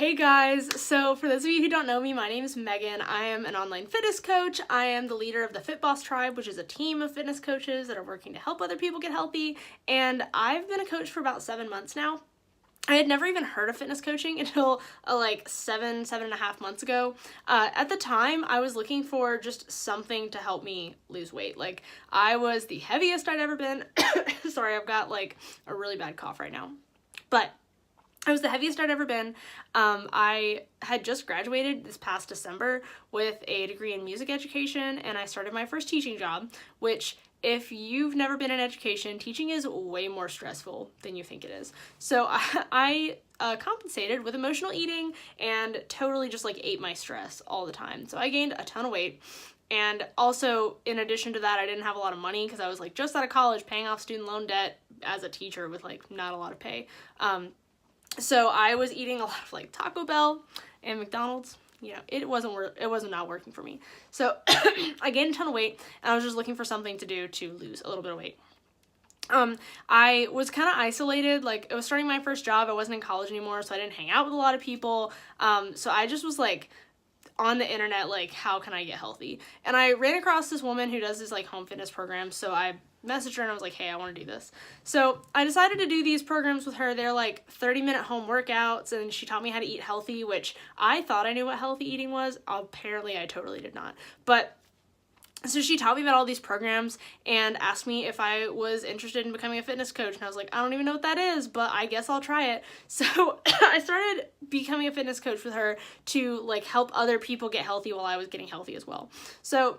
Hey guys, so for those of you who don't know me, my name is Megan. I am an online fitness coach. I am the leader of the Fit Boss Tribe, which is a team of fitness coaches that are working to help other people get healthy, and I've been a coach for about 7 months now. I had never even heard of fitness coaching until like 7.5 months ago. At the time, I was looking for just something to help me lose weight. Like, I was the heaviest I'd ever been. Sorry, I've got like a really bad cough right now. But I was the heaviest I'd ever been. I had just graduated this past December with a degree in music education, and I started my first teaching job, which, if you've never been in education, teaching is way more stressful than you think it is. So I compensated with emotional eating and totally just like ate my stress all the time. So I gained a ton of weight. And also, in addition to that, I didn't have a lot of money because I was like just out of college paying off student loan debt as a teacher with like not a lot of pay. So I was eating a lot of like Taco Bell and McDonald's. You know, it was not working for me. So I gained a ton of weight, and I was just looking for something to do to lose a little bit of weight. I was kind of isolated. Like, I was starting my first job. I wasn't in college anymore, so I didn't hang out with a lot of people. So I just was like on the internet, like, how can I get healthy? And I ran across this woman who does this like home fitness program. So I messaged her and I was like, hey, I want to do this. So I decided to do these programs with her. They're like 30-minute home workouts, and she taught me how to eat healthy, which I thought I knew what healthy eating was. Apparently I totally did not. But so she taught me about all these programs and asked me if I was interested in becoming a fitness coach. And I was like, I don't even know what that is, but I guess I'll try it. So I started becoming a fitness coach with her to like help other people get healthy while I was getting healthy as well. So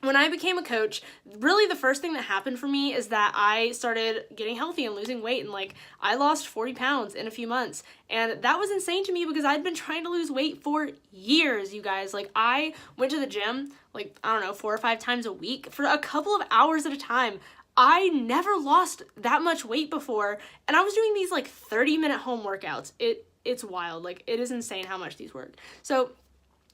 when I became a coach, really the first thing that happened for me is that I started getting healthy and losing weight, and like I lost 40 pounds in a few months. And that was insane to me because I'd been trying to lose weight for years, you guys. Like, I went to the gym like, I don't know, 4 or 5 times a week for a couple of hours at a time. I never lost that much weight before, and I was doing these like 30-minute home workouts. It's wild. Like, it is insane how much these work. So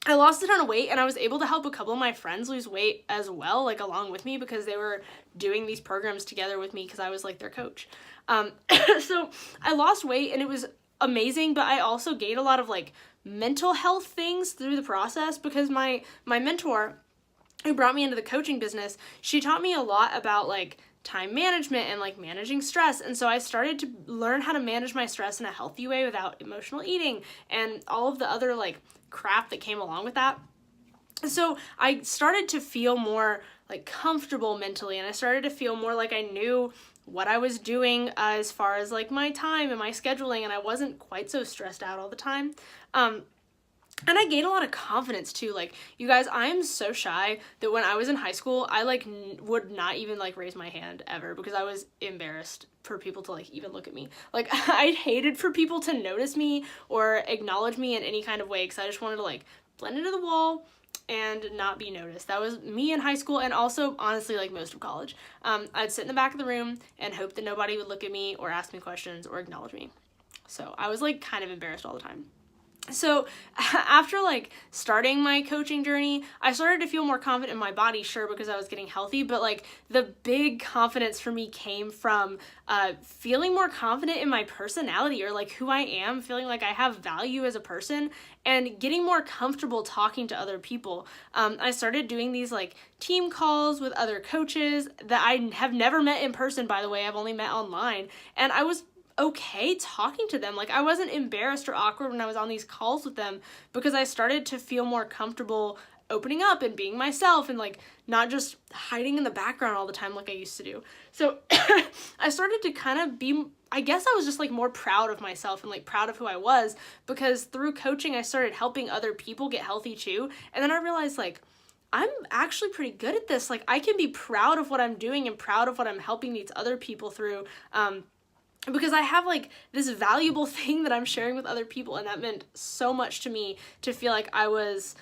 I lost a ton of weight, and I was able to help a couple of my friends lose weight as well, like along with me, because they were doing these programs together with me because I was like their coach. So I lost weight, and it was amazing, but I also gained a lot of like mental health things through the process because my mentor who brought me into the coaching business, she taught me a lot about like time management and like managing stress. And so I started to learn how to manage my stress in a healthy way without emotional eating and all of the other like crap that came along with that. So I started to feel more like comfortable mentally, and I started to feel more like I knew what I was doing as far as like my time and my scheduling, and I wasn't quite so stressed out all the time. And I gained a lot of confidence too. Like, you guys, I am so shy that when I was in high school, I like would not even like raise my hand ever because I was embarrassed for people to like even look at me. Like, I hated for people to notice me or acknowledge me in any kind of way because I just wanted to like blend into the wall and not be noticed. That was me in high school, and also honestly like most of college. I'd sit in the back of the room and hope that nobody would look at me or ask me questions or acknowledge me. So I was like kind of embarrassed all the time. So after like starting my coaching journey, I started to feel more confident in my body, sure, because I was getting healthy, but like the big confidence for me came from feeling more confident in my personality or like who I am, feeling like I have value as a person, and getting more comfortable talking to other people. I started doing these like team calls with other coaches that I have never met in person, by the way. I've only met online, and I was okay talking to them. Like, I wasn't embarrassed or awkward when I was on these calls with them because I started to feel more comfortable opening up and being myself and like not just hiding in the background all the time like I used to do. So I started to kind of be, I guess I was just like more proud of myself and like proud of who I was, because through coaching I started helping other people get healthy too. And then I realized like I'm actually pretty good at this. Like, I can be proud of what I'm doing and proud of what I'm helping these other people through. Because I have like this valuable thing that I'm sharing with other people, and that meant so much to me to feel like I was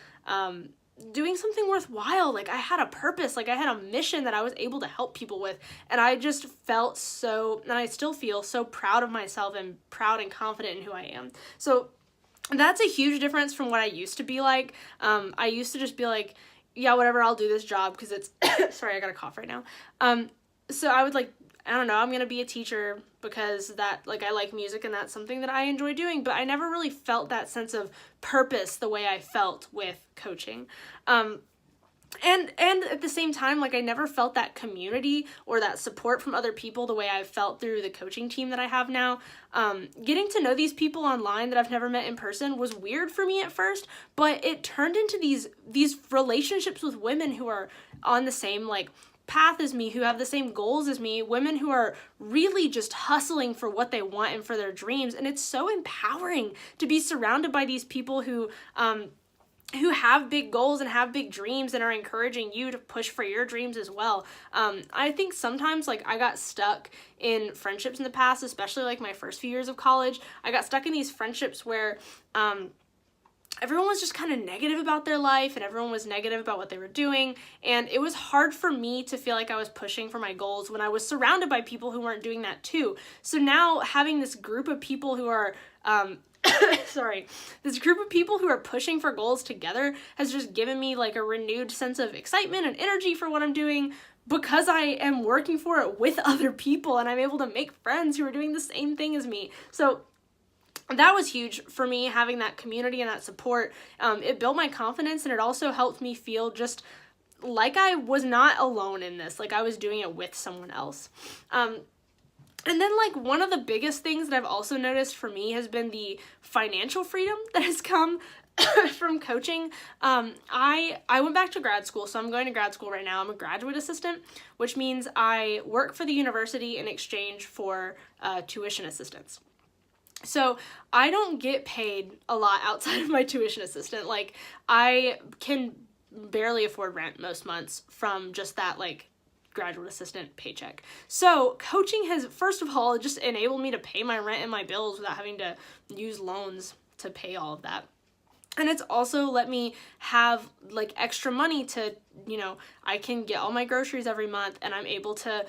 doing something worthwhile. Like, I had a purpose, like I had a mission that I was able to help people with, and I just felt so, and I still feel so proud of myself and proud and confident in who I am. So that's a huge difference from what I used to be like. I used to just be like, yeah, whatever, I'll do this job because it's sorry, I got a cough right now. So I would like I don't know, I'm gonna be a teacher because that, like, I like music and that's something that I enjoy doing, but I never really felt that sense of purpose the way I felt with coaching. And at the same time, like, I never felt that community or that support from other people the way I've felt through the coaching team that I have now. Getting to know these people online that I've never met in person was weird for me at first, but it turned into these relationships with women who are on the same, like, path as me, who have the same goals as me, women who are really just hustling for what they want and for their dreams. And it's so empowering to be surrounded by these people who have big goals and have big dreams and are encouraging you to push for your dreams as well. I think sometimes, like, I got stuck in friendships in the past, especially like my first few years of college. I got stuck in these friendships where everyone was just kind of negative about their life and everyone was negative about what they were doing. And it was hard for me to feel like I was pushing for my goals when I was surrounded by people who weren't doing that too. So now having this group of people who are, this group of people who are pushing for goals together has just given me like a renewed sense of excitement and energy for what I'm doing, because I am working for it with other people and I'm able to make friends who are doing the same thing as me. So that was huge for me, having that community and that support. It built my confidence, and it also helped me feel just like I was not alone in this, like I was doing it with someone else. And then, like, one of the biggest things that I've also noticed for me has been the financial freedom that has come from coaching. I went back to grad school, so I'm going to grad school right now. I'm a graduate assistant, which means I work for the university in exchange for tuition assistance. So I don't get paid a lot outside of my tuition assistant. Like, I can barely afford rent most months from just that, like, graduate assistant paycheck. So coaching has, first of all, just enabled me to pay my rent and my bills without having to use loans to pay all of that. And it's also let me have, like, extra money to, you know, I can get all my groceries every month, and I'm able to,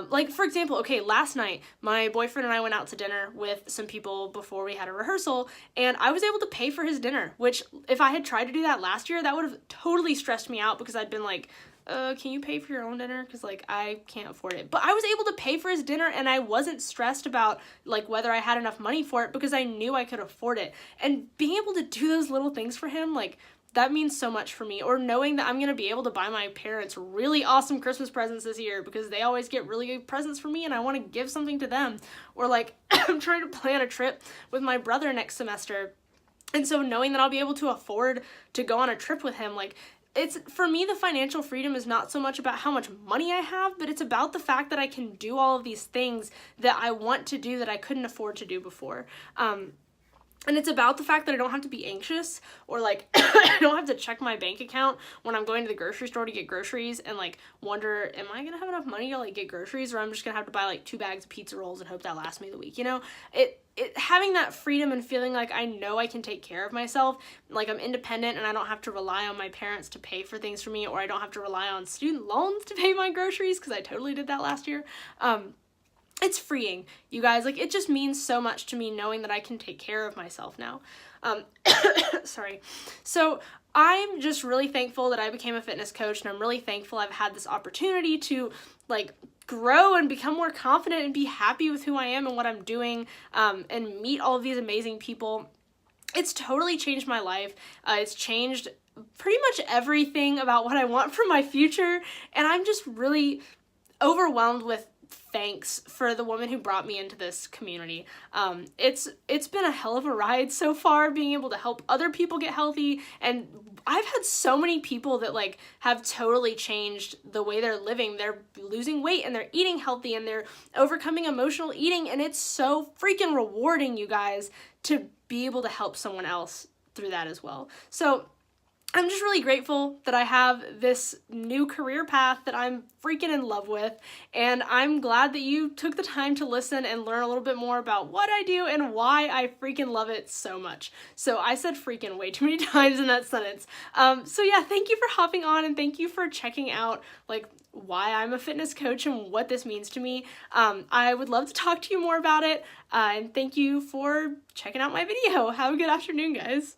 like, for example, okay, last night, my boyfriend and I went out to dinner with some people before we had a rehearsal, and I was able to pay for his dinner, which if I had tried to do that last year, that would have totally stressed me out, because I'd been like, can you pay for your own dinner? Because, like, I can't afford it. But I was able to pay for his dinner, and I wasn't stressed about, like, whether I had enough money for it, because I knew I could afford it. And being able to do those little things for him, like, that means so much for me. Or knowing that I'm going to be able to buy my parents really awesome Christmas presents this year, because they always get really good presents for me, and I want to give something to them. Or, like, I'm trying to plan a trip with my brother next semester, and so knowing that I'll be able to afford to go on a trip with him, like, it's, for me, the financial freedom is not so much about how much money I have, but it's about the fact that I can do all of these things that I want to do that I couldn't afford to do before. And it's about the fact that I don't have to be anxious, or, like, I don't have to check my bank account when I'm going to the grocery store to get groceries and, like, wonder, am I gonna have enough money to, like, get groceries, or I'm just gonna have to buy, like, 2 bags of pizza rolls and hope that lasts me the week, you know? Having that freedom and feeling like I know I can take care of myself, like I'm independent and I don't have to rely on my parents to pay for things for me, or I don't have to rely on student loans to pay my groceries, because I totally did that last year. It's freeing, you guys. Like, it just means so much to me knowing that I can take care of myself now. Sorry. So I'm just really thankful that I became a fitness coach, and I'm really thankful I've had this opportunity to, like, grow and become more confident and be happy with who I am and what I'm doing, and meet all of these amazing people. It's totally changed my life. It's changed pretty much everything about what I want for my future, and I'm just really overwhelmed with thanks for the woman who brought me into this community. It's been a hell of a ride so far, being able to help other people get healthy, and I've had so many people that, like, have totally changed the way they're living. They're losing weight and they're eating healthy and they're overcoming emotional eating, and it's so freaking rewarding, you guys, to be able to help someone else through that as well. So I'm just really grateful that I have this new career path that I'm freaking in love with, and I'm glad that you took the time to listen and learn a little bit more about what I do and why I freaking love it so much. So I said freaking way too many times in that sentence. So yeah, thank you for hopping on, and thank you for checking out, like, why I'm a fitness coach and what this means to me. I would love to talk to you more about it, and thank you for checking out my video. Have a good afternoon, guys.